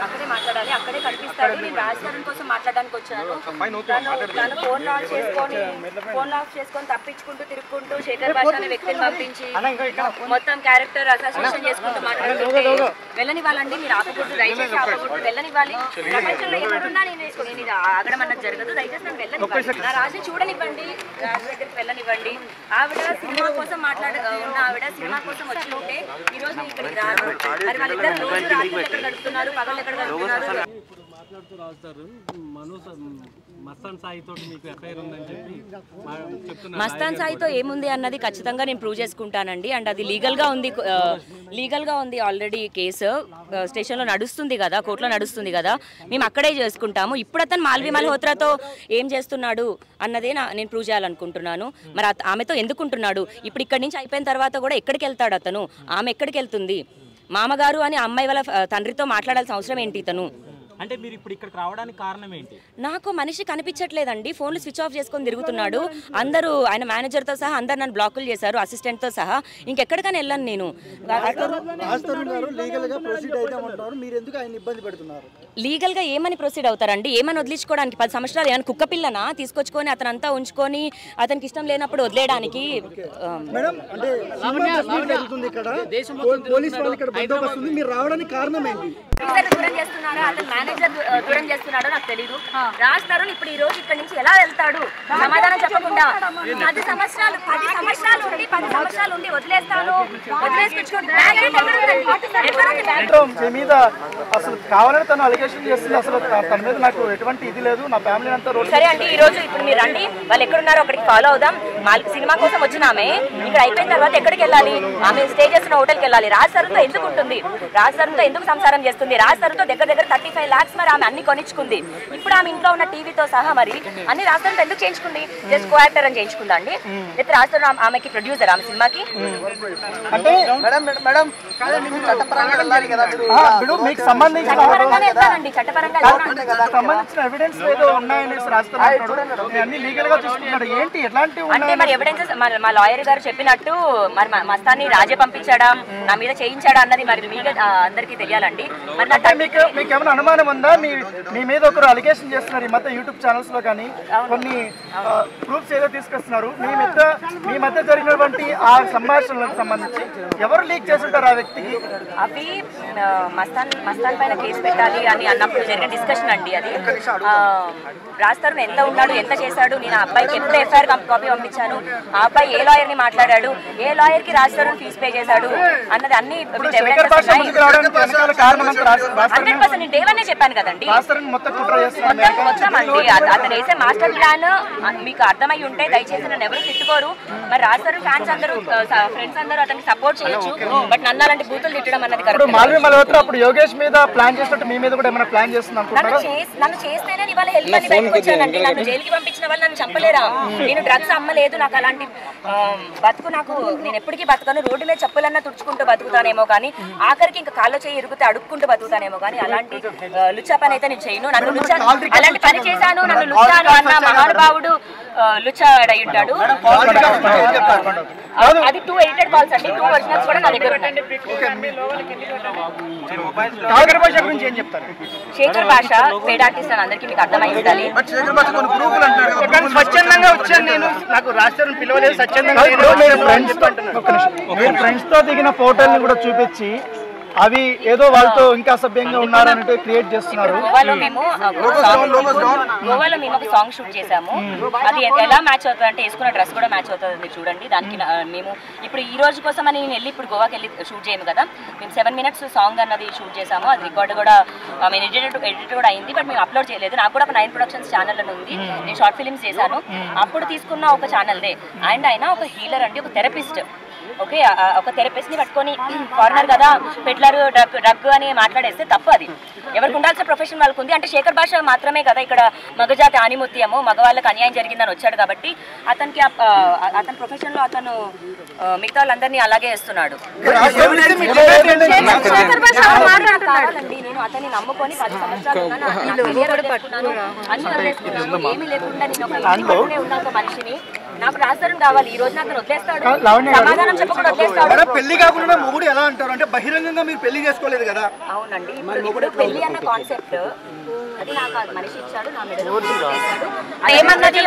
అక్కడే మాట్లాడాలి, అక్కడే కనిపిస్తాడు. నేను రాజధాని కోసం మాట్లాడడానికి వచ్చాను. తను ఫోన్ ఆఫ్ చేసుకొని తప్పించుకుంటూ తిరుగుకుంటూ శేఖర్ భాష అనే వ్యక్తిని పంపించి మొత్తం క్యారెక్టర్ అసోసియేషన్ చేసుకుంటూ మాట్లాడుతుంటే వెళ్ళనివ్వాలండి. మీరు ఆపకూడదు, దయచేసి ఆపకూడదు, వెళ్ళనివ్వాలి. ప్రపంచంలో ఎక్కడున్నా నేను ఇది ఆగడం అన్నది జరగదు. దయచేసి నన్ను వెళ్ళనివ్వండి, నా రాజుని చూడనివ్వండి, రాజు దగ్గరికి వెళ్ళనివ్వండి. ఆవిడ సినిమా కోసం ఉన్న ఆవిడ సినిమా కోసం వచ్చి ఉంటే ఈ రోజు నేను ఇక్కడికి రాను. మరి వాళ్ళిద్దరు రోజు రాత్రి ఎక్కడ గడుపుతున్నారు, పగలు ఎక్కడ గడుపుతున్నారు? మాట్లాడుతూ రాస్తారు మస్తాన్ సాయితో మీకు ఎఫ్ఐఆర్ ఉందని చెప్పి చెప్తున్నారు. మస్తాన్ సాయితో ఏముంది అన్నది ఖచ్చితంగా నేను ప్రూవ్ చేసుకుంటానండి. అండ్ అది లీగల్గా ఉంది ఆల్రెడీ. కేసు స్టేషన్లో నడుస్తుంది కదా, కోర్టులో నడుస్తుంది కదా, మేము అక్కడే చేసుకుంటాము. ఇప్పుడు అతను మాల్వి మల్హోత్రాతో ఏం చేస్తున్నాడు అన్నదే నేను ప్రూవ్ చేయాలనుకుంటున్నాను. మరి ఆమెతో ఎందుకుంటున్నాడు? ఇప్పుడు ఇక్కడి నుంచి అయిపోయిన తర్వాత కూడా ఎక్కడికి వెళ్తాడు అతను? ఆమె ఎక్కడికి వెళ్తుంది? మామగారు అని అమ్మాయి వాళ్ళ తండ్రితో మాట్లాడాల్సిన అవసరం ఏంటి ఇతను? అంటే మీరు ఇప్పుడు ఇక్కడికి రావడానికి కారణం ఏంటి? నాకు మనిషి కనిపించట్లేదండి. ఫోన్లు స్విచ్ ఆఫ్ చేసుకొని తిరుగుతున్నాడు. అందరూ ఆయన మేనేజర్తో సహా అందరు నన్ను బ్లాకులు చేశారు, అసిస్టెంట్తో సహా. ఇంకెక్కడికైనా వెళ్ళాను నేను. లీగల్గా ఏమని ప్రొసీడ్ అవుతారండి? ఏమని వదిలించుకోవడానికి? 10 సంవత్సరాలు ఏమైనా కుక్క పిల్లనా తీసుకొచ్చుకొని అతనంతా ఉంచుకొని అతనికి ఇష్టం లేనప్పుడు వదిలేయడానికి? దూరం చేస్తున్నారా, అతను మేనేజర్ దూరం చేస్తున్నాడో నాకు తెలీదు. రాజ్ తరుణ్ ఇప్పుడు ఈ రోజు ఇక్కడ నుంచి ఎలా వెళ్తాడు సమాధానం చెప్పకుండా? 10 సంవత్సరాలు ఉండి వదిలేస్తాను, మీద అసలు కావాలని తను అలిగేషన్ చేస్తుంది. అసలు తన మీద నాకు ఎటువంటి ఇది లేదు. నా ఫ్యామిలీ అంతా సరే అండి. ఈ రోజు ఇప్పుడు మీరు రండి, వాళ్ళు ఎక్కడున్నారో అక్కడికి ఫాలో అవుదాం. సినిమా కోసం వచ్చిన ఆమె ఇక్కడ అయిపోయిన తర్వాత ఎక్కడికి వెళ్ళాలి? ఆమె స్టే చేస్తున్న హోటల్కి వెళ్ళాలి. రాజ్ తరుణ్తో ఎందుకు ఉంటుంది? రాజ్ తరుణ్తో ఎందుకు సంసారం చేస్తుంది? రాజ్ తరుణ్తో దగ్గర 35 lakhs మరి ఆమె అన్ని కొనిచ్చుకుంది. ఇప్పుడు ఆమె ఇంట్లో ఉన్న టీవీతో సహా మరి అన్ని రాజ్ తరుణ్తో ఎందుకు చేయించుకుంది? జస్ట్ కో యాక్టర్ అని చేయించుకుందా అండి? లేకపోతే రాజ్ తరుణ్ ఆమెకి ప్రొడ్యూసర్ ఆమె సినిమాకి? అంటే మరి ఎవిడెన్సెస్ మా లాయర్ గారు చెప్పినట్టు మరి మస్తాన్ని రాజే పంపించాడా, నా మీద చేయించాడా అన్నది మరి మీకు అందరికీ తెలియాలండి. మీకు ఏమైనా అనుమానం ఉందా? మీ మీద ఒకరు అలిగేషన్ చేస్తున్నారు ఈ మధ్య యూట్యూబ్ ఛానల్స్ లో కానీ కొన్ని ప్రూఫ్స్ ఏదో తీసుకొస్తున్నారు. మీ మధ్య జరిగినటువంటి ఆ సంభాషణలకు సంబంధించి ఎవరు లీక్ చేస్తుంటారు ఆ వ్యక్తికి? అవి మస్తాన్ పైన కేసు పెట్టాలి అని అన్నప్పుడు జరిగిన డిస్కషన్ అండి. అది రాజ్ తరుణ్ ఎంత ఉన్నాడు, ఎంత చేశాడు, నేను ఆ అబ్బాయికి ఎప్పుడు ఎఫ్ఐఆర్ కాపీ పంపించాను, ఆ అబ్బాయి ఏ లాయర్ ని మాట్లాడాడు, ఏ లాయర్ కి రాజ్ తరుణ్ ఫీజు పే చేశాడు అన్నది అన్ని 100% నేను డేవన్నే చెప్పాను కదండి. మొత్తం అండి అతను వేసే మాస్టర్ ప్లాన్ మీకు అర్థమై ఉంటే దయచేసి నన్ను ఎవరు తిట్టుకోరు. మరి రాజ్ తరుణ్ ఫ్యాన్స్ అందరూ ఫ్రెండ్స్ అందరూ అతనికి సపోర్ట్ చేయొచ్చు, బట్ నన్ను అలాంటి బూతులు తిట్టడం అన్నది కరెక్ట్. మాల్వి మల్హోత్రా అప్పుడు యోగేష్ మీద ప్లాన్ చేసినట్టు మీ మీద కూడా ఏమైనా ప్లాన్ చేస్తున్నారు? నన్ను చేస్తేనే ఇవాళ హెల్ప్ అని బయటకు వచ్చానండి. నన్ను జైలుకి పంపించిన వాళ్ళు నన్ను చంపలేరా? నేను డ్రగ్స్ అమ్మలేదు, నాకు అలాంటి బతుకు నేను ఎప్పటికీ బతకను. రోడ్డు మీద చెప్పులన్నా తుడుచుకుంటూ బతుకుతానేమో కానీ ఆఖరికి ఇంకా కాళ్ళ చేయి ఇరుగుతే అడుక్కుంటూ బతుకుతానేమో కానీ అలాంటి లుచ్చా పని అయితే నేను చేయను. నన్ను అలాంటి పని చేశాను, నన్ను లుచ్చాను అన్న మహానుభావుడు లుచ్చా అయి ఉంటాడు. అది 2 ఎడిటెడ్ కాల్స్ అండి, 2 ఒరిజినల్స్ కూడా నా దగ్గర ఉన్నాయి. శేఖర్ భాష పేడ్ ఆర్టిస్ట్ అని అందరికీ మీకు అర్థమై ఉండాలి. స్వచ్ఛందంగా వచ్చాను నేను, నాకు రాష్ట్రం పిలవలేదు. స్వచ్ఛందంగా ఫ్రెండ్స్ తో దిగిన ఫోటోల్ని కూడా చూపించి అవి ఏదో వాళ్ళతో ఇంకా అసభ్యంగా ఉన్నారన్నట్టు క్రియేట్ చేస్తున్నారు. గోవాలో మేము ఒక సాంగ్ షూట్ చేసాము. అది ఎలా మ్యాచ్ అవుతుంది అంటే వేసుకున్న డ్రెస్ కూడా మ్యాచ్ అవుతుంది, మీరు చూడండి. దానికి మేము ఇప్పుడు ఈ రోజు కోసం అని నేను ఇప్పుడు గోవాకి వెళ్ళి షూట్ చేయము కదా, మేము 7 minutes సాంగ్ అన్నది షూట్ చేసాము. అది రికార్డ్ కూడా మేము ఎడిట్ కూడా అయింది, బట్ మేము అప్లోడ్ చేయలేదు. నాకు కూడా ఒక 9 Productions ఛానల్ అని ఉంది, నేను షార్ట్ ఫిలిమ్స్ చేశాను. అప్పుడు తీసుకున్న ఒక ఛానల్దే. అండ్ ఆయన ఒక హీలర్ అండి, ఒక థెరపిస్ట్. ఓకే, ఒక థెరపిస్ట్ ని పట్టుకొని ఫారినర్ కదా పెట్లర్ డ్రగ్ అని మాట్లాడేస్తే తప్పు. అది ఎవరికి ఉండాల్సిన ప్రొఫెషన్ వాళ్ళకు ఉంది. అంటే శేఖర్ భాష మాత్రమే కదా ఇక్కడ మగజాతి ఆనిముత్యము, మగవాళ్ళకి అన్యాయం జరిగిందని వచ్చాడు కాబట్టి అతనికి అతని ప్రొఫెషన్ లో అతను మిగతా వాళ్ళందరినీ అలాగే వేస్తున్నాడు. కావాలండి. నేను అతన్ని నమ్ముకొని 10 సంవత్సరాలు ఉన్నాను. అన్ని వదిలేసుకున్నాను. ఏమీ లేకుండా నేను ఒక ఇంట్లోనే ఉన్న ఒక మనిషిని నాకు రాజధాని కావాలి. ఈ రోజు నాకు వదిలేస్తాడు, సమాధానం చెప్పకుండా వదిలేస్తాడు. పెళ్లి కాకుండా మొగుడు ఎలా అంటారు అంటే బహిరంగంగా మీరు పెళ్లి చేసుకోలేదు కదా. అవునండి, ఇప్పుడు పెళ్లి అన్న కాన్సెప్ట్ అది నాకు మనిషి ఇచ్చాడు, నా మీద ఏమన్నది